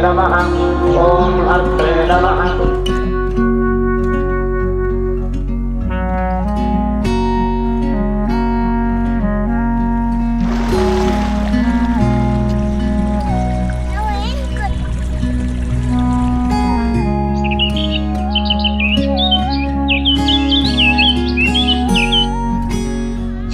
नमः। ओम अत्रे नमः।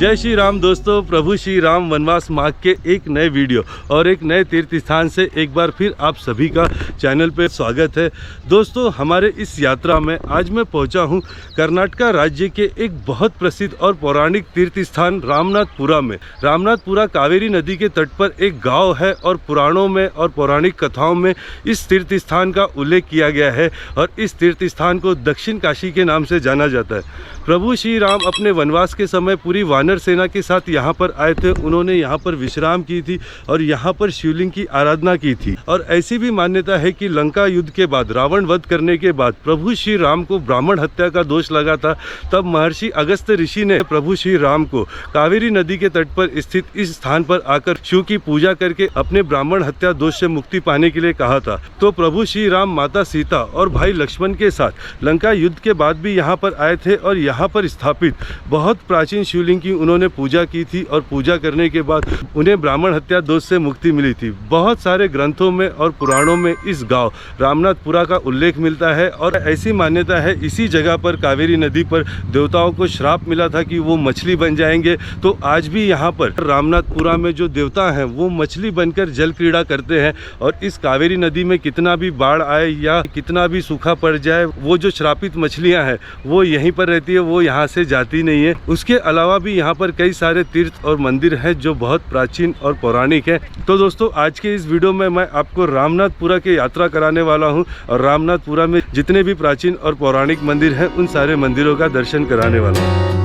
जय श्री राम दोस्तों, प्रभु श्री राम वनवास मार्ग के एक नए वीडियो और एक नए तीर्थ स्थान से एक बार फिर आप सभी का चैनल पे स्वागत है। दोस्तों, हमारे इस यात्रा में आज मैं पहुंचा हूं कर्नाटक राज्य के एक बहुत प्रसिद्ध और पौराणिक तीर्थ स्थान रामनाथपुरा में। रामनाथपुरा कावेरी नदी के तट पर एक गाँव है और पुराणों में और पौराणिक कथाओं में इस तीर्थ स्थान का उल्लेख किया गया है और इस तीर्थ स्थान को दक्षिण काशी के नाम से जाना जाता है। प्रभु श्री राम अपने वनवास के समय पूरी वानर सेना के साथ यहाँ पर आए थे। उन्होंने यहाँ पर विश्राम की थी और यहाँ पर शिवलिंग की आराधना की थी। और ऐसी भी मान्यता है कि लंका युद्ध के बाद, रावण वध करने के बाद प्रभु श्री राम को ब्राह्मण हत्या का दोष लगा था। तब महर्षि अगस्त्य ऋषि ने प्रभु श्री राम को कावेरी नदी के तट पर स्थित इस स्थान पर आकर शिव की पूजा करके अपने ब्राह्मण हत्या दोष से मुक्ति पाने के लिए कहा था। तो प्रभु श्री राम माता सीता और भाई लक्ष्मण के साथ लंका युद्ध के बाद भी यहाँ पर आए थे और यहाँ पर स्थापित बहुत प्राचीन शिवलिंग की उन्होंने पूजा की थी और पूजा करने के बाद उन्हें ब्राह्मण हत्या दोष से मुक्ति मिली थी। बहुत सारे ग्रंथों में और पुराणों में इस गांव रामनाथपुरा का उल्लेख मिलता है और ऐसी मान्यता है इसी जगह पर कावेरी नदी पर देवताओं को श्राप मिला था कि वो मछली बन जाएंगे। तो आज भी यहाँ पर रामनाथपुरा में जो देवता हैं वो मछली बनकर जल क्रीड़ा करते हैं और इस कावेरी नदी में कितना भी बाढ़ आए या कितना भी सूखा पड़ जाए, वो जो श्रापित मछलियाँ हैं वो यहीं पर रहती है, वो यहाँ से जाती नहीं है। उसके अलावा भी यहाँ पर कई सारे तीर्थ और मंदिर हैं जो बहुत प्राचीन और पौराणिक है। तो दोस्तों, आज के इस वीडियो में मैं आपको रामनाथपुरा की यात्रा कराने वाला हूँ और रामनाथपुरा में जितने भी प्राचीन और पौराणिक मंदिर हैं उन सारे मंदिरों का दर्शन कराने वाला हूँ।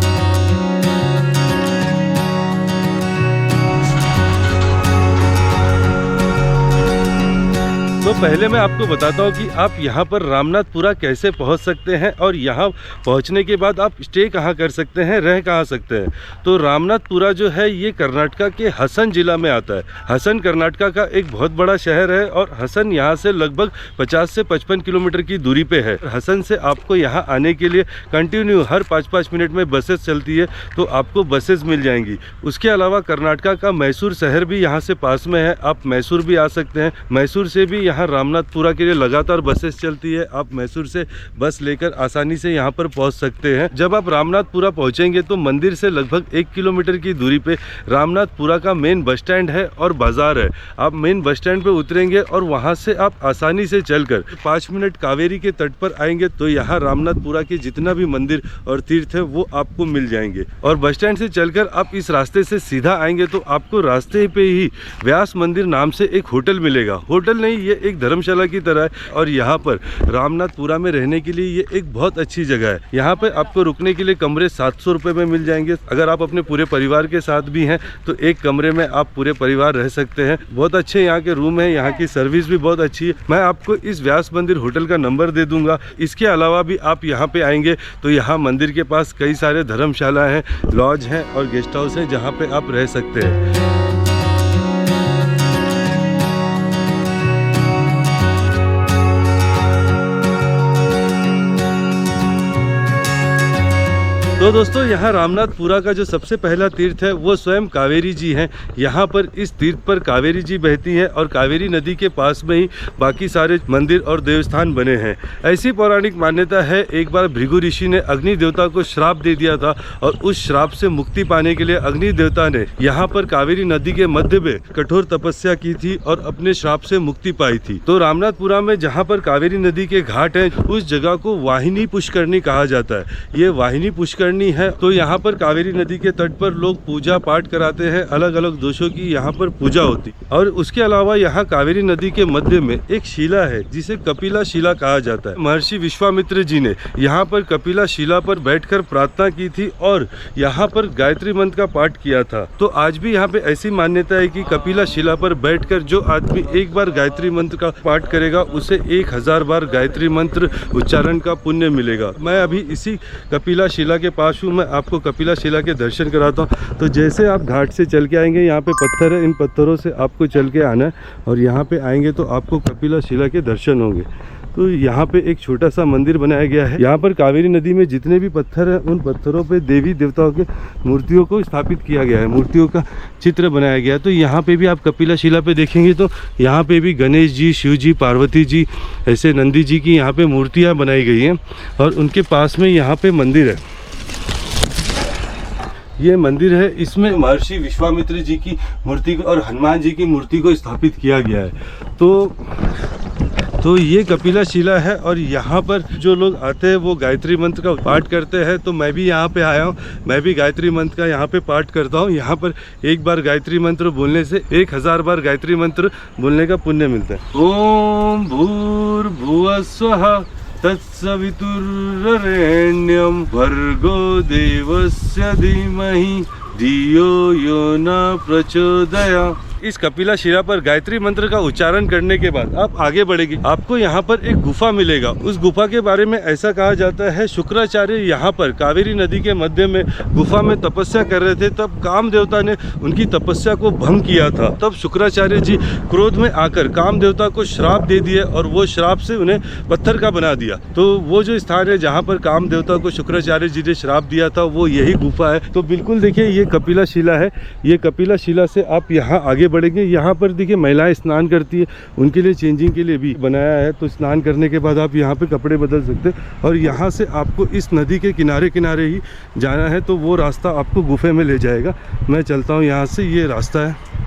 तो पहले मैं आपको बताता हूँ कि आप यहाँ पर रामनाथपुरा कैसे पहुँच सकते हैं और यहाँ पहुँचने के बाद आप स्टे कहाँ कर सकते हैं, रह कहाँ सकते हैं। तो रामनाथपुरा जो है ये कर्नाटक के हसन जिला में आता है। हसन कर्नाटक का एक बहुत बड़ा शहर है और हसन यहाँ से लगभग 50 से 55 किलोमीटर की दूरी पे है। हसन से आपको यहाँ आने के लिए कंटिन्यू हर 5-5 मिनट में बसेस चलती है, तो आपको बसेस मिल जाएंगी। उसके अलावा कर्नाटक का मैसूर शहर भी यहाँ से पास में है, आप मैसूर भी आ सकते हैं। मैसूर से भी यहाँ रामनाथपुरा के लिए लगातार बसेस चलती है, आप मैसूर से बस लेकर आसानी से यहाँ पर पहुँच सकते हैं। जब आप रामनाथपुरा पहुँचेंगे तो मंदिर से लगभग 1 किलोमीटर की दूरी पे रामनाथपुरा का मेन बस स्टैंड है और बाजार है। आप मेन बस स्टैंड पे उतरेंगे और वहाँ से आप आसानी से चलकर 5 मिनट कावेरी के तट पर आएंगे तो यहाँ रामनाथपुरा के जितना भी मंदिर और तीर्थ है वो आपको मिल जाएंगे। और बस स्टैंड से चलकर आप इस रास्ते से सीधा आएंगे तो आपको रास्ते पे ही व्यास मंदिर नाम से एक होटल मिलेगा। होटल नहीं, ये एक धर्मशाला की तरह है और यहाँ पर रामनाथपुरा में रहने के लिए ये एक बहुत अच्छी जगह है। यहाँ पे आपको रुकने के लिए कमरे 700 रुपये में मिल जाएंगे। अगर आप अपने पूरे परिवार के साथ भी हैं तो एक कमरे में आप पूरे परिवार रह सकते हैं। बहुत अच्छे यहाँ के रूम हैं, यहाँ की सर्विस भी बहुत अच्छी है। मैं आपको इस व्यास मंदिर होटल का नंबर दे दूंगा। इसके अलावा भी आप यहाँ पे आएंगे तो यहाँ मंदिर के पास कई सारे धर्मशाला हैं, लॉज हैं और गेस्ट हाउस हैं जहाँ पे आप रह सकते हैं। तो दोस्तों, यहाँ रामनाथपुरा का जो सबसे पहला तीर्थ है वो स्वयं कावेरी जी हैं। यहाँ पर इस तीर्थ पर कावेरी जी बहती हैं और कावेरी नदी के पास में ही बाकी सारे मंदिर और देवस्थान बने हैं। ऐसी पौराणिक मान्यता है, एक बार भृगु ऋषि ने अग्नि देवता को श्राप दे दिया था और उस श्राप से मुक्ति पाने के लिए अग्नि देवता ने यहाँ पर कावेरी नदी के मध्य में कठोर तपस्या की थी और अपने श्राप से मुक्ति पाई थी। तो रामनाथपुरा में जहाँ पर कावेरी नदी के घाट हैं उस जगह को वाहिनी पुष्करणी कहा जाता है। ये वाहिनी पुष्करणी है तो यहाँ पर कावेरी नदी के तट पर लोग पूजा पाठ कराते हैं, अलग अलग दोषों की यहाँ पर पूजा होती। और उसके अलावा यहाँ कावेरी नदी के मध्य में एक शिला है जिसे कपिला शिला कहा जाता है। महर्षि विश्वामित्र जी ने यहाँ पर कपिला शिला पर बैठकर प्रार्थना की थी और यहाँ पर गायत्री मंत्र का पाठ किया था। तो आज भी यहाँ पे ऐसी मान्यता है कि कपिला शिला पर बैठकर जो आदमी एक बार गायत्री मंत्र का पाठ करेगा उसे 1000 बार गायत्री मंत्र उच्चारण का पुण्य मिलेगा। मैं अभी इसी कपिला शिला के पास पास हूँ, मैं आपको कपिला शिला के दर्शन कराता हूँ। तो जैसे आप घाट से चल के आएंगे, यहाँ पे पत्थर है, इन पत्थरों से आपको चल के आना है और यहाँ पे आएंगे तो आपको कपिला शिला के दर्शन होंगे। तो यहाँ पे एक छोटा सा मंदिर बनाया गया है। यहाँ पर कावेरी नदी में जितने भी पत्थर हैं उन पत्थरों पे देवी देवताओं के मूर्तियों को स्थापित किया गया है, मूर्तियों का चित्र बनाया गया है। तो यहाँ पे भी आप कपिला शिला पे देखेंगे तो यहाँ पे भी गणेश जी, शिव जी, पार्वती जी, ऐसे नंदी जी की यहाँ पे मूर्तियाँ बनाई गई हैं और उनके पास में यहाँ पे मंदिर है। ये मंदिर है, इसमें महर्षि विश्वामित्र जी की मूर्ति और हनुमान जी की मूर्ति को स्थापित किया गया है। तो ये कपिला शिला है और यहाँ पर जो लोग आते हैं वो गायत्री मंत्र का पाठ करते हैं। तो मैं भी यहाँ पे आया हूँ, मैं भी गायत्री मंत्र का यहाँ पे पाठ करता हूँ। यहाँ पर एक बार गायत्री मंत्र बोलने से 1000 बार गायत्री मंत्र बोलने का पुण्य मिलता है। ओम भूर्भुवः स्वः तत्सवितुर्वरेण्यं भर्गो देवस्य धीमहि धियो यो न प्रचोदयात्। इस कपिला शिला पर गायत्री मंत्र का उच्चारण करने के बाद आप आगे बढ़ेंगे, आपको यहाँ पर एक गुफा मिलेगा। उस गुफा के बारे में ऐसा कहा जाता है, शुक्राचार्य यहाँ पर कावेरी नदी के मध्य में गुफा में तपस्या कर रहे थे, तब काम देवता ने उनकी तपस्या को भंग किया था। तब शुक्राचार्य जी क्रोध में आकर काम देवता को श्राप दे दिए और वो श्राप से उन्हें पत्थर का बना दिया। तो वो जो स्थान है जहाँ पर काम देवता को शुक्राचार्य जी ने श्राप दिया था वो यही गुफा है। तो बिल्कुल देखिए ये कपिला शिला है। ये कपिला शिला से आप यहाँ आगे बढ़ेंगे, यहाँ पर देखिए महिलाएं स्नान करती है, उनके लिए चेंजिंग के लिए भी बनाया है। तो स्नान करने के बाद आप यहाँ पे कपड़े बदल सकते हैं और यहाँ से आपको इस नदी के किनारे किनारे ही जाना है। तो वो रास्ता आपको गुफे में ले जाएगा। मैं चलता हूँ यहाँ से, ये रास्ता है,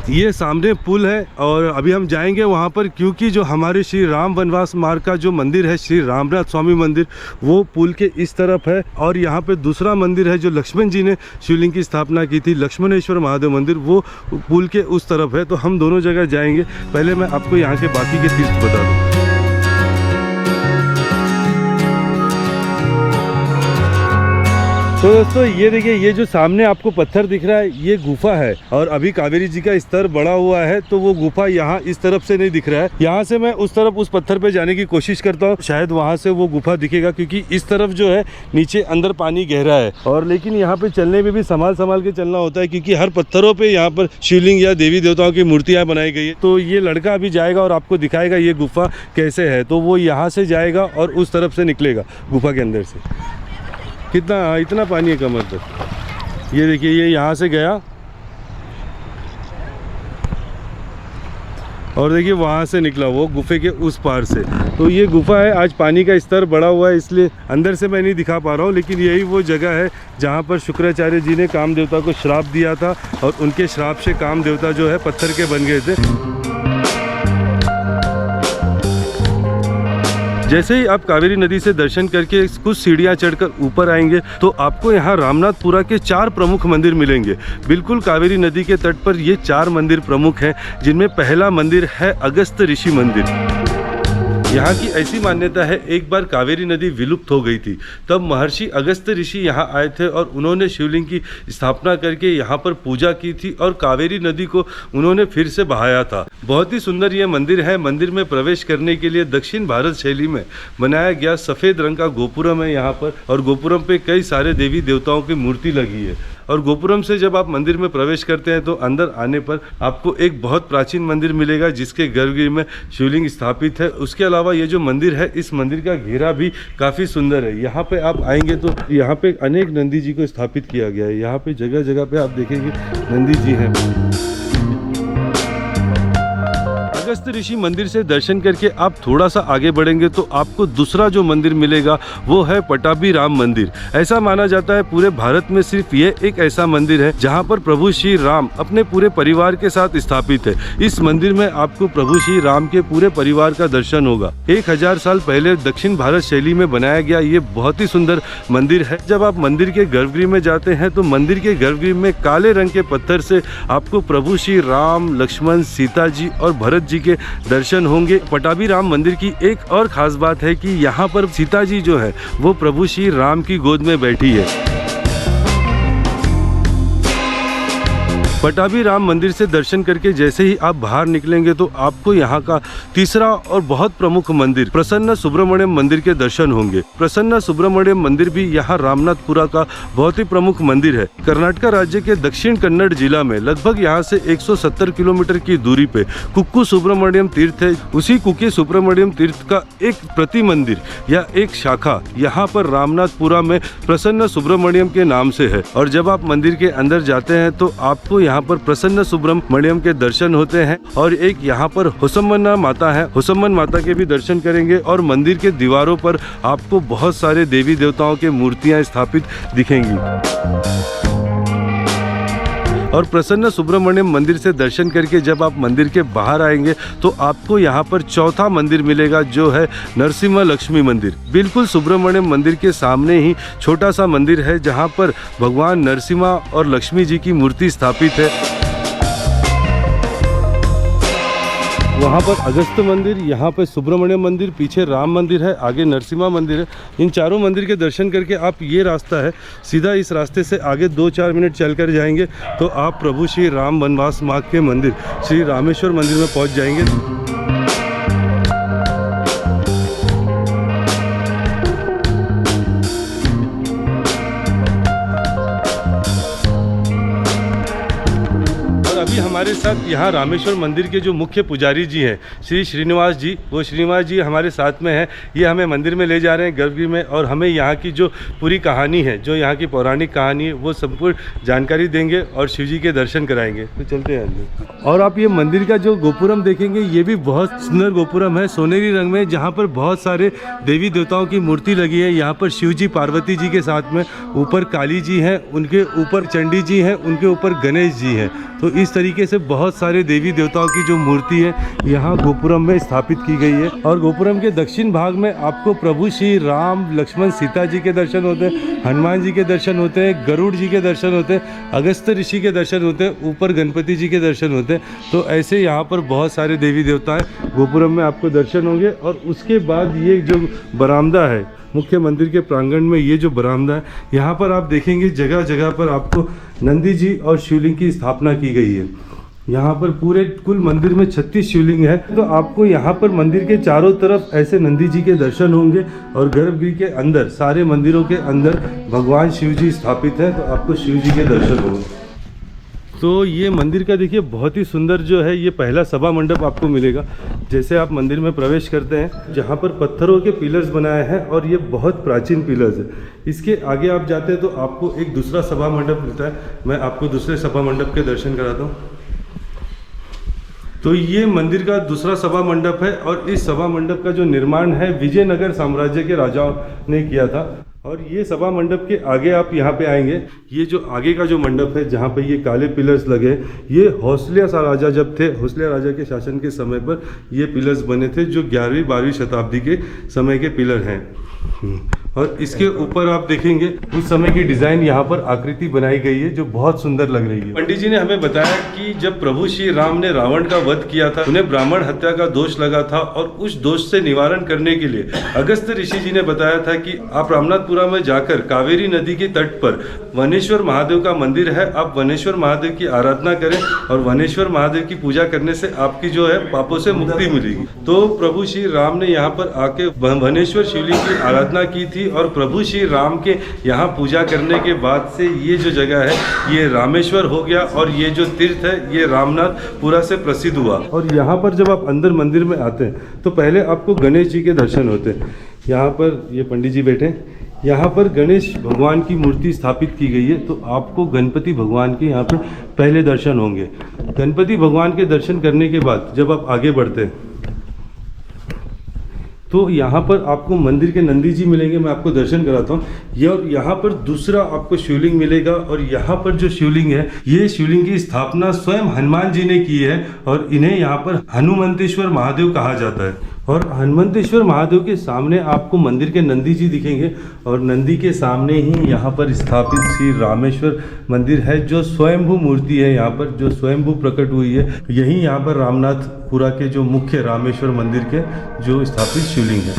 ये सामने पुल है और अभी हम जाएंगे वहाँ पर, क्योंकि जो हमारे श्री राम वनवास मार्ग का जो मंदिर है श्री रामनाथ स्वामी मंदिर, वो पुल के इस तरफ है। और यहाँ पे दूसरा मंदिर है जो लक्ष्मण जी ने शिवलिंग की स्थापना की थी, लक्ष्मणेश्वर महादेव मंदिर, वो पुल के उस तरफ है। तो हम दोनों जगह जाएंगे। पहले मैं आपको यहाँ के बाकी के तीर्थ बता दूँ। तो दोस्तों ये देखिए, ये जो सामने आपको पत्थर दिख रहा है ये गुफा है और अभी कावेरी जी का स्तर बढ़ा हुआ है तो वो गुफा यहाँ इस तरफ से नहीं दिख रहा है। यहाँ से मैं उस तरफ उस पत्थर पे जाने की कोशिश करता हूँ, शायद वहाँ से वो गुफा दिखेगा, क्योंकि इस तरफ जो है नीचे अंदर पानी गहरा है। और लेकिन यहाँ पे चलने में भी संभाल के चलना होता है, क्योंकि हर पत्थरों पे यहाँ पर शिवलिंग या देवी देवताओं की मूर्तियाँ बनाई गई है। तो ये लड़का अभी जाएगा और आपको दिखाएगा ये गुफा कैसे है। तो वो यहाँ से जाएगा और उस तरफ से निकलेगा गुफा के अंदर से। कितना, इतना पानी है कमर तक। ये देखिए, ये यहाँ से गया और देखिए वहाँ से निकला वो गुफे के उस पार से। तो ये गुफा है, आज पानी का स्तर बढ़ा हुआ है इसलिए अंदर से मैं नहीं दिखा पा रहा हूँ, लेकिन यही वो जगह है जहाँ पर शुक्राचार्य जी ने काम देवता को श्राप दिया था और उनके श्राप से काम देवता जो है पत्थर के बन गए थे। जैसे ही आप कावेरी नदी से दर्शन करके कुछ सीढ़ियाँ चढ़कर ऊपर आएंगे तो आपको यहाँ रामनाथपुरा के 4 प्रमुख मंदिर मिलेंगे। बिल्कुल कावेरी नदी के तट पर ये 4 मंदिर प्रमुख हैं, जिनमें पहला मंदिर है अगस्त ऋषि मंदिर। यहाँ की ऐसी मान्यता है, एक बार कावेरी नदी विलुप्त हो गई थी, तब महर्षि अगस्त ऋषि यहाँ आए थे और उन्होंने शिवलिंग की स्थापना करके यहाँ पर पूजा की थी और कावेरी नदी को उन्होंने फिर से बहाया था। बहुत ही सुंदर ये मंदिर है। मंदिर में प्रवेश करने के लिए दक्षिण भारत शैली में बनाया गया सफ़ेद रंग का गोपुरम है यहाँ पर, और गोपुरम पे कई सारे देवी देवताओं की मूर्ति लगी है। और गोपुरम से जब आप मंदिर में प्रवेश करते हैं तो अंदर आने पर आपको एक बहुत प्राचीन मंदिर मिलेगा, जिसके गर्भगृह में शिवलिंग स्थापित है। उसके अलावा ये जो मंदिर है, इस मंदिर का घेरा भी काफ़ी सुंदर है। यहाँ पे आप आएंगे तो यहाँ पे अनेक नंदी जी को स्थापित किया गया है। यहाँ पे जगह जगह पे आप देखेंगे नंदी जी हैं। अगस्त ऋषि मंदिर से दर्शन करके आप थोड़ा सा आगे बढ़ेंगे तो आपको दूसरा जो मंदिर मिलेगा वो है पटाभी राम मंदिर। ऐसा माना जाता है पूरे भारत में सिर्फ ये एक ऐसा मंदिर है जहां पर प्रभु श्री राम अपने पूरे परिवार के साथ स्थापित है। इस मंदिर में आपको प्रभु श्री राम के पूरे परिवार का दर्शन होगा। 1000 साल पहले दक्षिण भारत शैली में बनाया गया ये बहुत ही सुंदर मंदिर है। जब आप मंदिर के गर्भगृह में जाते हैं तो मंदिर के गर्भगृह में काले रंग के पत्थर से आपको प्रभु श्री राम, लक्ष्मण, सीता जी और भरत जी के दर्शन होंगे। पटाभी राम मंदिर की एक और खास बात है कि यहाँ पर सीता जी जो है वो प्रभु श्री राम की गोद में बैठी है। पटाभी राम मंदिर से दर्शन करके जैसे ही आप बाहर निकलेंगे तो आपको यहाँ का तीसरा और बहुत प्रमुख मंदिर प्रसन्न सुब्रमण्यम मंदिर के दर्शन होंगे। प्रसन्न सुब्रमण्यम मंदिर भी यहाँ रामनाथपुरा का बहुत ही प्रमुख मंदिर है। कर्नाटक राज्य के दक्षिण कन्नड़ जिला में लगभग यहाँ से 170 किलोमीटर की दूरी पे कुक्कू सुब्रमण्यम तीर्थ है। उसी कुक्की सुब्रमण्यम तीर्थ का एक प्रति मंदिर या एक शाखा यहाँ पर रामनाथपुरा में प्रसन्न सुब्रमण्यम के नाम से है। और जब आप मंदिर के अंदर जाते हैं तो आपको यहाँ पर प्रसन्न सुब्रमण्यम के दर्शन होते हैं और एक यहाँ पर हुसम्मन माता है, हुसम्मन माता के भी दर्शन करेंगे। और मंदिर के दीवारों पर आपको बहुत सारे देवी देवताओं के मूर्तियाँ स्थापित दिखेंगी। और प्रसन्न सुब्रमण्यम मंदिर से दर्शन करके जब आप मंदिर के बाहर आएंगे तो आपको यहाँ पर चौथा मंदिर मिलेगा जो है नरसिम्हा लक्ष्मी मंदिर। बिल्कुल सुब्रमण्यम मंदिर के सामने ही छोटा सा मंदिर है जहाँ पर भगवान नरसिम्हा और लक्ष्मी जी की मूर्ति स्थापित है। वहाँ पर अगस्त मंदिर, यहाँ पर सुब्रमण्यम मंदिर, पीछे राम मंदिर है, आगे नरसिम्हा मंदिर है। इन चारों मंदिर के दर्शन करके आप, ये रास्ता है सीधा, इस रास्ते से आगे 2-4 मिनट चलकर जाएंगे तो आप प्रभु श्री राम वनवास मार्ग के मंदिर श्री रामेश्वर मंदिर में पहुँच जाएंगे। अभी हमारे साथ यहाँ रामेश्वर मंदिर के जो मुख्य पुजारी जी हैं श्री श्रीनिवास जी, वो श्रीनिवास जी हमारे साथ में हैं। ये हमें मंदिर में ले जा रहे हैं गर्भगृह में और हमें यहाँ की जो पूरी कहानी है, जो यहाँ की पौराणिक कहानी है, वो संपूर्ण जानकारी देंगे और शिव जी के दर्शन कराएंगे। तो चलते हैं। और आप ये मंदिर का जो गोपुरम देखेंगे, ये भी बहुत सुंदर गोपुरम है, सोनेरी रंग में, जहाँ पर बहुत सारे देवी देवताओं की मूर्ति लगी है। यहाँ पर शिव जी पार्वती जी के साथ में, ऊपर काली जी हैं, उनके ऊपर चंडी जी हैं, उनके ऊपर गणेश जी हैं। तो इस तरीके से बहुत सारे देवी देवताओं की जो मूर्ति है यहाँ गोपुरम में स्थापित की गई है। और गोपुरम के दक्षिण भाग में आपको प्रभु श्री राम, लक्ष्मण, सीता जी के दर्शन होते हैं, हनुमान जी के दर्शन होते हैं, गरुड़ जी के दर्शन होते हैं, अगस्त ऋषि के दर्शन होते हैं, ऊपर गणपति जी के दर्शन होते हैं। तो ऐसे यहाँ पर बहुत सारे देवी देवता हैं, गोपुरम में आपको दर्शन होंगे। और उसके बाद ये जो बरामदा है मुख्य मंदिर के प्रांगण में, ये जो बरामदा है, यहाँ पर आप देखेंगे जगह जगह पर आपको नंदी जी और शिवलिंग की स्थापना की गई है। यहाँ पर पूरे कुल मंदिर में 36 शिवलिंग है। तो आपको यहाँ पर मंदिर के चारों तरफ ऐसे नंदी जी के दर्शन होंगे और गर्भगृह के अंदर, सारे मंदिरों के अंदर भगवान शिव जी स्थापित है, तो आपको शिव जी के दर्शन होंगे। तो ये मंदिर का देखिए बहुत ही सुंदर जो है, ये पहला सभा मंडप आपको मिलेगा। जैसे आप मंदिर में प्रवेश करते हैं, जहाँ पर पत्थरों के पिलर्स बनाए हैं और ये बहुत प्राचीन पिलर्स है। इसके आगे आप जाते हैं तो आपको एक दूसरा सभा मंडप मिलता है। मैं आपको दूसरे सभा मंडप के दर्शन कराता हूँ। तो ये मंदिर का दूसरा सभा मंडप है और इस सभा मंडप का जो निर्माण है विजयनगर साम्राज्य के राजाओं ने किया था। और ये सभा मंडप के आगे आप यहाँ पे आएंगे, ये जो आगे का जो मंडप है जहाँ पे ये काले पिलर्स लगे, ये होसलिया राजा जब थे, होसलिया राजा के शासन के समय पर ये पिलर्स बने थे, जो 11वीं-12वीं शताब्दी के समय के पिलर हैं। और इसके ऊपर आप देखेंगे उस समय की डिज़ाइन यहाँ पर आकृति बनाई गई है जो बहुत सुंदर लग रही है। पंडित जी ने हमें बताया कि जब प्रभु श्री राम ने रावण का वध किया था, उन्हें ब्राह्मण हत्या का दोष लगा था और उस दोष से निवारण करने के लिए अगस्त ऋषि जी ने बताया था कि आप रामनाथपुरा में जाकर कावेरी नदी के तट पर वनेश्वर महादेव का मंदिर है, आप वनेश्वर महादेव की आराधना करें और वनेश्वर महादेव की पूजा करने से आपकी जो है पापों से मुक्ति मिलेगी। तो प्रभु श्री राम ने यहाँ पर आके वनेश्वर शिवलिंग की आराधना की थी और प्रभु श्री राम के यहाँ पूजा करने के बाद से ये जो जगह है ये रामेश्वर हो गया और ये जो तीर्थ है ये रामनाथपुरा से प्रसिद्ध हुआ। और यहाँ पर जब आप अंदर मंदिर में आते हैं तो पहले आपको गणेश जी के दर्शन होते हैं। यहाँ पर ये पंडित जी बैठे, यहाँ पर गणेश भगवान की मूर्ति स्थापित की गई है, तो आपको गणपति भगवान के यहाँ पर पहले दर्शन होंगे। गणपति भगवान के दर्शन करने के बाद जब आप आगे बढ़ते हैं तो यहाँ पर आपको मंदिर के नंदी जी मिलेंगे, मैं आपको दर्शन कराता हूँ। यहाँ पर दूसरा आपको शिवलिंग मिलेगा और यहाँ पर जो शिवलिंग है ये शिवलिंग की स्थापना स्वयं हनुमान जी ने की है और इन्हें यहाँ पर हनुमंतेश्वर महादेव कहा जाता है। और हनुमंतेश्वर महादेव के सामने आपको मंदिर के नंदी जी दिखेंगे और नंदी के सामने ही यहाँ पर स्थापित श्री रामेश्वर मंदिर है जो स्वयंभू मूर्ति है, यहाँ पर जो स्वयंभू प्रकट हुई है। यही यहाँ पर रामनाथपुरा के जो मुख्य रामेश्वर मंदिर के जो स्थापित शिवलिंग है।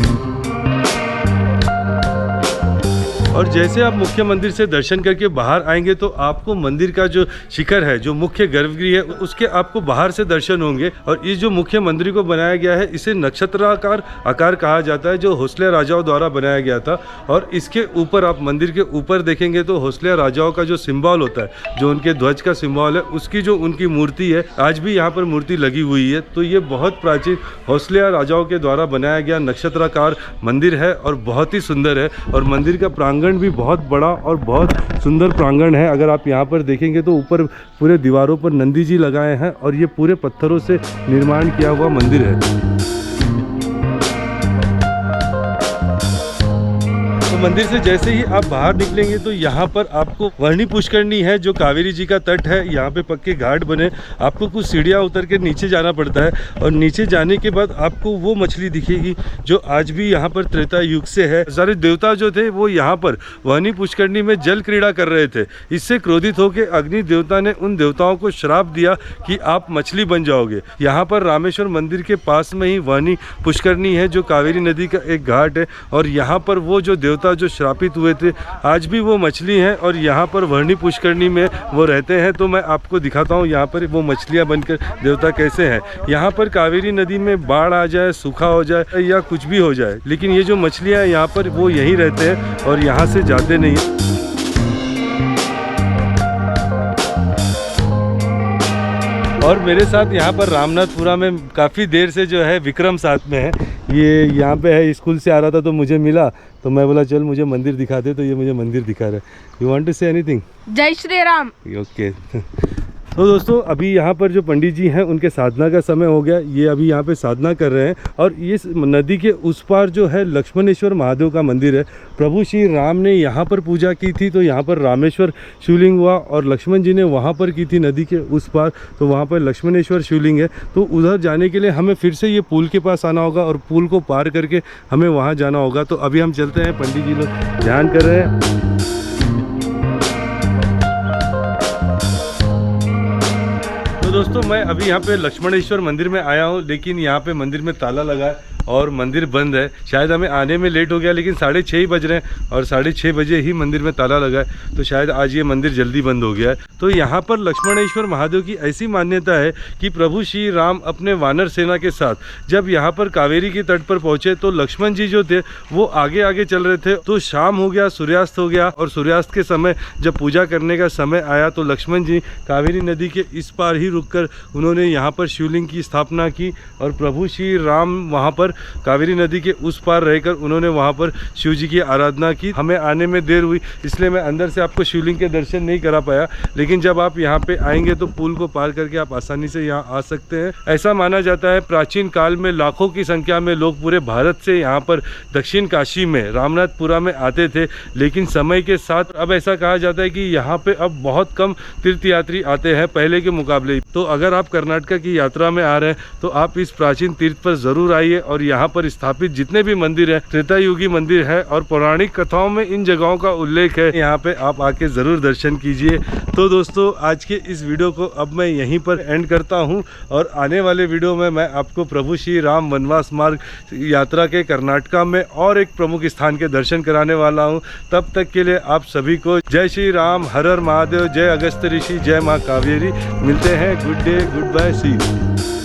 और जैसे आप मुख्य मंदिर से दर्शन करके बाहर आएंगे तो आपको मंदिर का जो शिखर है, जो मुख्य गर्भगृह है, उसके आपको बाहर से दर्शन होंगे। और इस जो मुख्य मंदिर को बनाया गया है इसे नक्षत्राकार आकार कहा जाता है, जो होसले राजाओं द्वारा बनाया गया था। और इसके ऊपर आप मंदिर के ऊपर देखेंगे तो होसले राजाओं का जो सिंबल होता है, जो उनके ध्वज का सिंबल है, उसकी जो उनकी मूर्ति है, आज भी यहाँ पर मूर्ति लगी हुई है। तो ये बहुत प्राचीन होसले राजाओं के द्वारा बनाया गया नक्षत्राकार मंदिर है और बहुत ही सुंदर है। और मंदिर का प्रांगण भी बहुत बड़ा और बहुत सुंदर प्रांगण है। अगर आप यहाँ पर देखेंगे तो ऊपर पूरे दीवारों पर नंदी जी लगाए हैं और ये पूरे पत्थरों से निर्माण किया हुआ मंदिर है। तो मंदिर से जैसे ही आप बाहर निकलेंगे तो यहाँ पर आपको वर्णी पुष्करणी है, जो कावेरी जी का तट है। यहाँ पे पक्के घाट बने, आपको कुछ सीढ़ियाँ उतर के नीचे जाना पड़ता है और नीचे जाने के बाद आपको वो मछली दिखेगी जो आज भी यहाँ पर त्रेता युग से है। सारे देवता जो थे वो यहाँ पर वर्णी पुष्करणी में जल क्रीड़ा कर रहे थे। इससे क्रोधित होकर अग्नि देवता ने उन देवताओं को श्राप दिया कि आप मछली बन जाओगे। यहाँ पर रामेश्वर मंदिर के पास में ही वर्णी पुष्करणी है, जो कावेरी नदी का एक घाट है। और यहाँ पर वो जो देवता जो श्रापित हुए थे आज भी वो मछली हैं और यहाँ पर वर्णी पुष्करणी में वो रहते हैं। तो मैं आपको दिखाता हूँ यहाँ पर वो मछलियाँ बनकर देवता कैसे हैं। यहाँ पर कावेरी नदी में बाढ़ आ जाए, सूखा हो जाए या कुछ भी हो जाए, लेकिन ये जो मछलियाँ हैं यहाँ पर वो यहीं रहते हैं और यहाँ से जाते नहीं हैं। और मेरे साथ यहाँ पर रामनाथपुरा में काफ़ी देर से जो है विक्रम साथ में है। ये यहाँ पे है, स्कूल से आ रहा था तो मुझे मिला, तो मैं बोला चल मुझे मंदिर दिखा दे, तो ये मुझे मंदिर दिखा रहा है। You want to say anything? जय श्री राम। ओके। तो दोस्तों अभी यहाँ पर जो पंडित जी हैं उनके साधना का समय हो गया। ये अभी यहाँ पे साधना कर रहे हैं। और ये नदी के उस पार जो है लक्ष्मणेश्वर महादेव का मंदिर है। प्रभु श्री राम ने यहाँ पर पूजा की थी, तो यहाँ पर रामेश्वर शिवलिंग हुआ और लक्ष्मण जी ने वहाँ पर की थी नदी के उस पार, तो वहाँ पर लक्ष्मणेश्वर शिवलिंग है। तो उधर जाने के लिए हमें फिर से ये पुल के पास आना होगा और पुल को पार करके हमें वहाँ जाना होगा। तो अभी हम चलते हैं, पंडित जी लोग ध्यान कर रहे हैं। तो दोस्तों मैं अभी यहाँ पे लक्ष्मणेश्वर मंदिर में आया हूँ, लेकिन यहाँ पे मंदिर में ताला लगा है और मंदिर बंद है। शायद हमें आने में लेट हो गया, लेकिन 6:30 ही बज रहे हैं और 6:30 बजे ही मंदिर में ताला लगा है, तो शायद आज ये मंदिर जल्दी बंद हो गया है। तो यहाँ पर लक्ष्मणेश्वर महादेव की ऐसी मान्यता है कि प्रभु श्री राम अपने वानर सेना के साथ जब यहाँ पर कावेरी के तट पर पहुँचे तो लक्ष्मण जी जो थे वो आगे आगे चल रहे थे। तो शाम हो गया, सूर्यास्त हो गया और सूर्यास्त के समय जब पूजा करने का समय आया तो लक्ष्मण जी कावेरी नदी के इस पार ही रुककर उन्होंने यहाँ पर शिवलिंग की स्थापना की और प्रभु श्री राम वहाँ पर कावेरी नदी के उस पार रहकर उन्होंने वहाँ पर शिव जी की आराधना की। हमें आने में देर हुई, इसलिए मैं अंदर से आपको शिवलिंग के दर्शन नहीं करा पाया, लेकिन जब आप यहाँ पे आएंगे तो पुल को पार करके आप आसानी से यहाँ आ सकते हैं। ऐसा माना जाता है प्राचीन काल में लाखों की संख्या में लोग पूरे भारत से यहाँ पर दक्षिण काशी में रामनाथपुरा में आते थे, लेकिन समय के साथ अब ऐसा कहा जाता है कि यहाँ पे अब बहुत कम तीर्थयात्री आते हैं पहले के मुकाबले। तो अगर आप कर्नाटक की यात्रा में आ रहे हैं तो आप इस प्राचीन तीर्थ पर जरूर आइए और यहाँ पर स्थापित जितने भी मंदिर हैं त्रेता युगी मंदिर है और पौराणिक कथाओं में इन जगहों का उल्लेख है। यहाँ पे आप आके ज़रूर दर्शन कीजिए। तो दोस्तों आज के इस वीडियो को अब मैं यहीं पर एंड करता हूँ और आने वाले वीडियो में मैं आपको प्रभु श्री राम वनवास मार्ग यात्रा के कर्नाटका में और एक प्रमुख स्थान के दर्शन कराने वाला हूँ। तब तक के लिए आप सभी को जय श्री राम, हर हर महादेव, जय अगस्त्य ऋषि, जय माँ कावेरी। मिलते हैं, good day, goodbye, see you.